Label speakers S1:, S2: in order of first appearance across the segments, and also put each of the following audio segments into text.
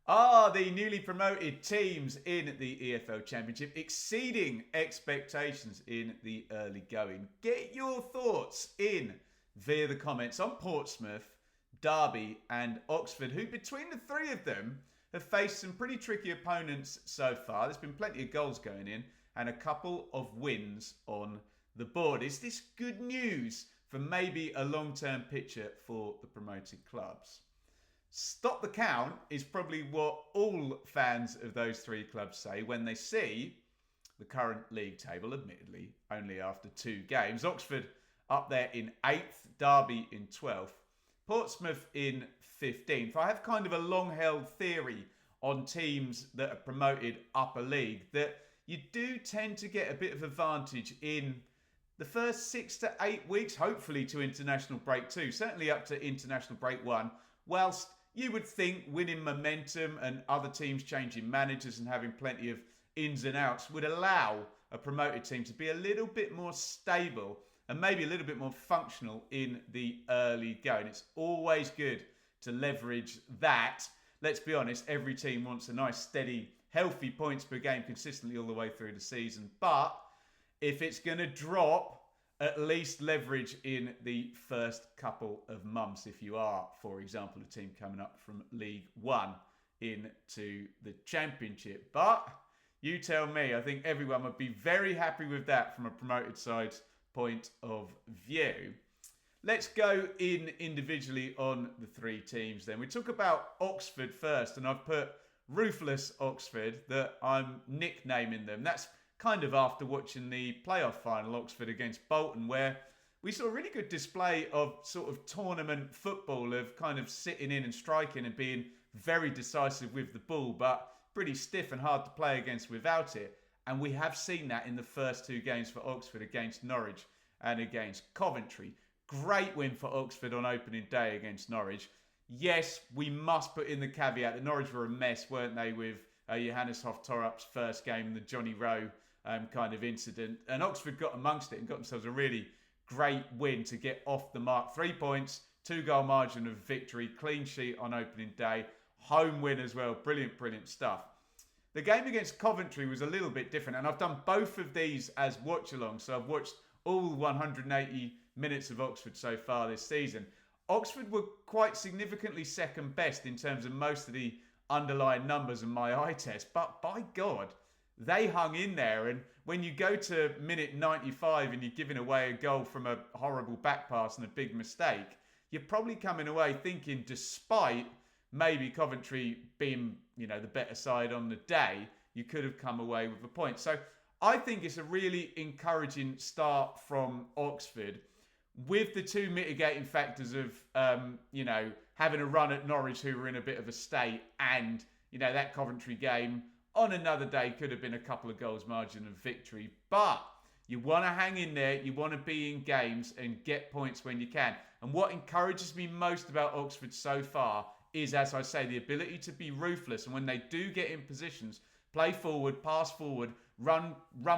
S1: Are the newly promoted teams in the EFL Championship exceeding expectations in the early going? Get your thoughts in via the comments on Portsmouth, Derby and Oxford, who between the three of them have faced some pretty tricky opponents so far. There's been plenty of goals going in and a couple of wins on the board. Is this good news for maybe a long-term picture for the promoted clubs? Stop the count is probably what all fans of those three clubs say when they see the current league table, admittedly, only after 2 games. Oxford up there in 8th, Derby in 12th, Portsmouth in 15th. I have kind of a long-held theory on teams that are promoted upper league that you do tend to get a bit of advantage in the first 6 to 8 weeks, hopefully to international break 2, certainly up to international break 1, whilst you would think winning momentum and other teams changing managers and having plenty of ins and outs would allow a promoted team to be a little bit more stable and maybe a little bit more functional in the early going. It's always good to leverage that. Let's be honest, every team wants a nice, steady, healthy points per game consistently all the way through the season. But if it's going to drop, at least leverage in the first couple of months if you are, for example, a team coming up from League One into the Championship. But you tell me, I think everyone would be very happy with that from a promoted side's point of view. Let's go in individually on the 3 teams then. We talk about Oxford first, and I've put Ruthless Oxford, that I'm nicknaming them. That's kind of after watching the playoff final, Oxford against Bolton, where we saw a really good display of sort of tournament football, of kind of sitting in and striking and being very decisive with the ball, but pretty stiff and hard to play against without it. And we have seen that in the first 2 games for Oxford against Norwich and against Coventry. Great win for Oxford on opening day against Norwich. Yes, we must put in the caveat that Norwich were a mess, weren't they, with Johannes Torup's first game, the Johnny Rowe kind of incident. And Oxford got amongst it and got themselves a really great win to get off the mark. 3 points, 2-goal margin of victory, clean sheet on opening day, home win as well. Brilliant, brilliant stuff. The game against Coventry was a little bit different, and I've done both of these as watch-alongs, so I've watched all 180 minutes of Oxford so far this season. Oxford were quite significantly second best in terms of most of the underlying numbers in my eye test, but by God, they hung in there. And when you go to minute 95 and you're giving away a goal from a horrible back pass and a big mistake, you're probably coming away thinking, despite maybe Coventry being, the better side on the day, you could have come away with a point. So I think it's a really encouraging start from Oxford, with the 2 mitigating factors of, having a run at Norwich, who were in a bit of a state, and, that Coventry game on another day could have been a couple of goals margin of victory. But you want to hang in there, you want to be in games and get points when you can. And what encourages me most about Oxford so far is, as I say, the ability to be ruthless. And when they do get in positions, play forward, pass forward, run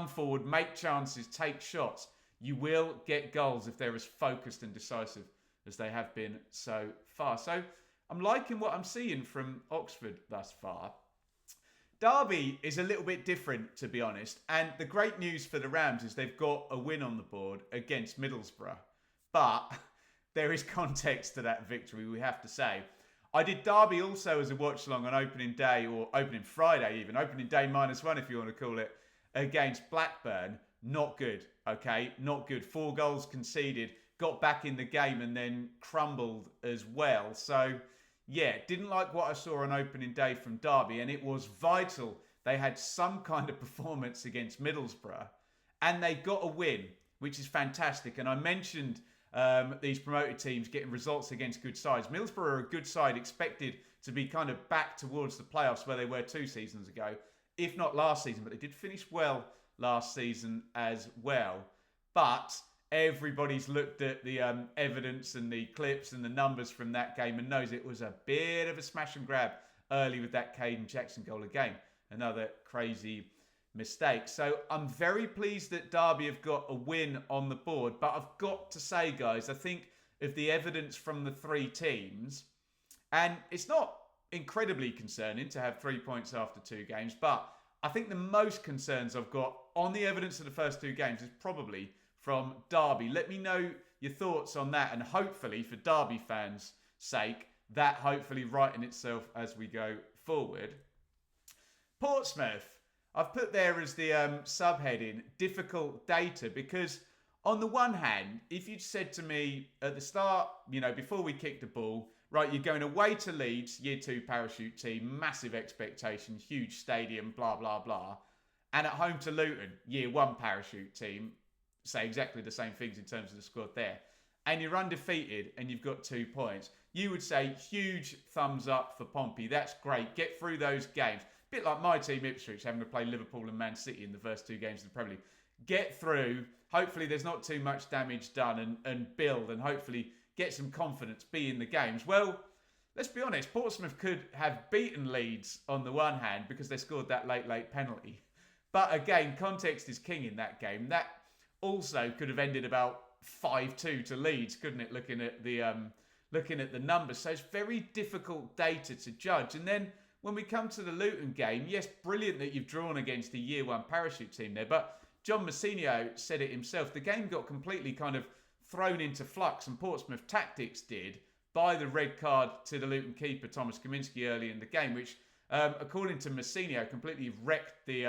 S1: forward, make chances, take shots, you will get goals if they're as focused and decisive as they have been so far. So I'm liking what I'm seeing from Oxford thus far. Derby is a little bit different, to be honest. And the great news for the Rams is they've got a win on the board against Middlesbrough. But there is context to that victory, we have to say. I did Derby also as a watch-along on opening day, or opening Friday even, opening day -1 if you want to call it, against Blackburn. Not good, okay? Not good. 4 goals conceded, got back in the game and then crumbled as well. So, yeah, didn't like what I saw on opening day from Derby, and it was vital they had some kind of performance against Middlesbrough, and they got a win, which is fantastic. And I mentioned these promoted teams getting results against good sides. Middlesbrough are a good side, expected to be kind of back towards the playoffs where they were 2 seasons ago, if not last season, but they did finish well last season as well. But everybody's looked at the evidence and the clips and the numbers from that game and knows it was a bit of a smash and grab early with that Caden Jackson goal again. Another crazy mistake. So I'm very pleased that Derby have got a win on the board. But I've got to say, guys, I think of the evidence from the 3 teams, and it's not incredibly concerning to have 3 points after 2 games, but I think the most concerns I've got on the evidence of the first 2 games is probably from Darby. Let me know your thoughts on that, and hopefully, for Darby fans' sake, that hopefully righting itself as we go forward. Portsmouth, I've put there as the subheading, difficult data, because on the one hand, if you'd said to me at the start, before we kicked the ball, right, you're going away to Leeds, Year 2 parachute team, massive expectation, huge stadium, blah, blah, blah. And at home to Luton, Year 1 parachute team, say exactly the same things in terms of the squad there. And you're undefeated and you've got 2 points. You would say huge thumbs up for Pompey. That's great. Get through those games. A bit like my team, Ipswich, having to play Liverpool and Man City in the first 2 games of the Premier League. Get through. Hopefully there's not too much damage done and build, and hopefully get some confidence, be in the games. Well, let's be honest, Portsmouth could have beaten Leeds on the one hand because they scored that late penalty. But again, context is king in that game. That also could have ended about 5-2 to Leeds, couldn't it, looking at the numbers. So it's very difficult data to judge. And then when we come to the Luton game, yes, brilliant that you've drawn against the Year 1 parachute team there, but John Massinio said it himself. The game got completely kind of thrown into flux, and Portsmouth tactics did, by the red card to the Luton keeper, Thomas Kaminski, early in the game, which, according to Massinio, completely wrecked the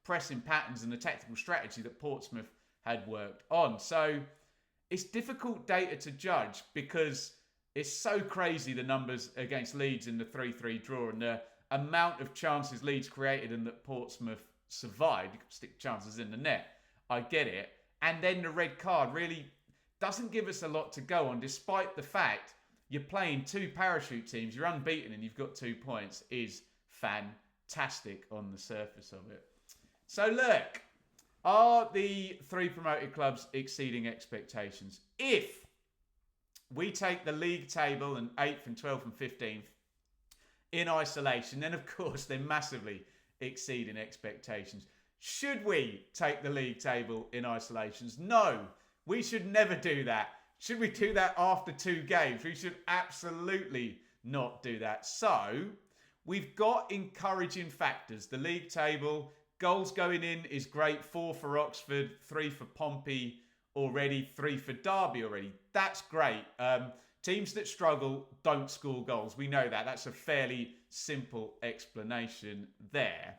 S1: pressing patterns and the tactical strategy that Portsmouth had worked on. So it's difficult data to judge because it's so crazy, the numbers against Leeds in the 3-3 draw and the amount of chances Leeds created and that Portsmouth survived. You could stick chances in the net. I get it. And then the red card really doesn't give us a lot to go on, despite the fact you're playing 2 parachute teams, you're unbeaten and you've got 2 points, is fantastic on the surface of it. So look, are the 3 promoted clubs exceeding expectations? If we take the league table and 8th and 12th and 15th in isolation, then of course they're massively exceeding expectations. Should we take the league table in isolations? No, we should never do that. Should we do that after 2 games? We should absolutely not do that. So we've got encouraging factors. The league table, goals going in is great. 4 for Oxford, 3 for Pompey already, 3 for Derby already. That's great. Teams that struggle don't score goals. We know that. That's a fairly simple explanation there.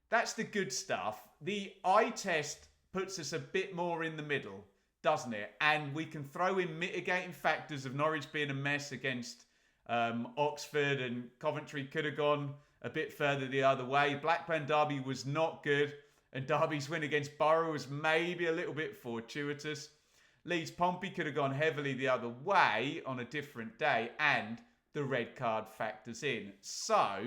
S1: That's the good stuff. The eye test puts us a bit more in the middle, doesn't it? And we can throw in mitigating factors of Norwich being a mess against Oxford, and Coventry could have gone a bit further the other way. Blackburn Derby was not good, and Derby's win against Borough was maybe a little bit fortuitous. Leeds Pompey could have gone heavily the other way on a different day, and the red card factors in. So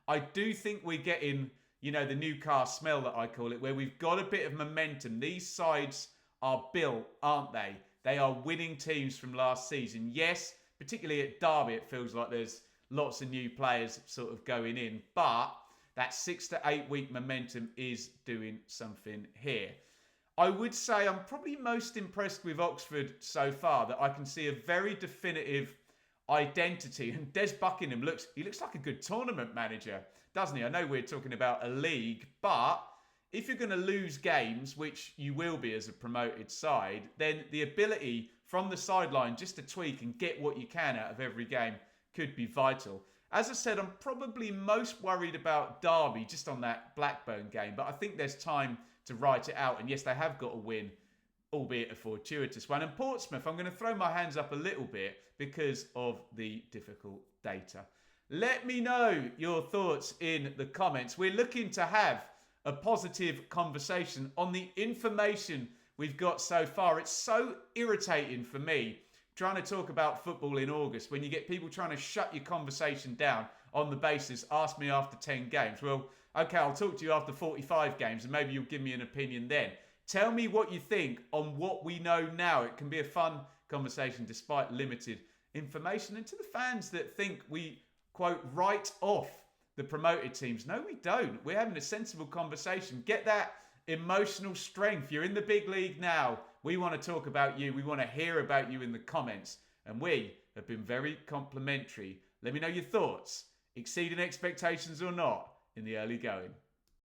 S1: I do think we're getting, the new car smell that I call it, where we've got a bit of momentum. These sides are built, aren't they? They are winning teams from last season. Yes, particularly at Derby, it feels like there's lots of new players sort of going in, but that 6 to 8 week momentum is doing something here. I would say I'm probably most impressed with Oxford so far, that I can see a very definitive identity. And Des Buckingham looks like a good tournament manager, doesn't he? I know we're talking about a league, but if you're going to lose games, which you will be as a promoted side, then the ability from the sideline just to tweak and get what you can out of every game could be vital. As I said, I'm probably most worried about Derby just on that Blackburn game, but I think there's time to write it out. And yes, they have got a win, albeit a fortuitous one. And Portsmouth, I'm going to throw my hands up a little bit because of the difficult data. Let me know your thoughts in the comments. We're looking to have a positive conversation on the information we've got so far. It's so irritating for me trying to talk about football in August when you get people trying to shut your conversation down on the basis, ask me after 10 games. Well, okay, I'll talk to you after 45 games and maybe you'll give me an opinion then. Tell me what you think on what we know now. It can be a fun conversation despite limited information. And to the fans that think we, quote, write off the promoted teams, no, we don't. We're having a sensible conversation. Get that emotional strength. You're in the big league now. We want to talk about you. We want to hear about you in the comments. And we have been very complimentary. Let me know your thoughts exceeding expectations or not in the early going?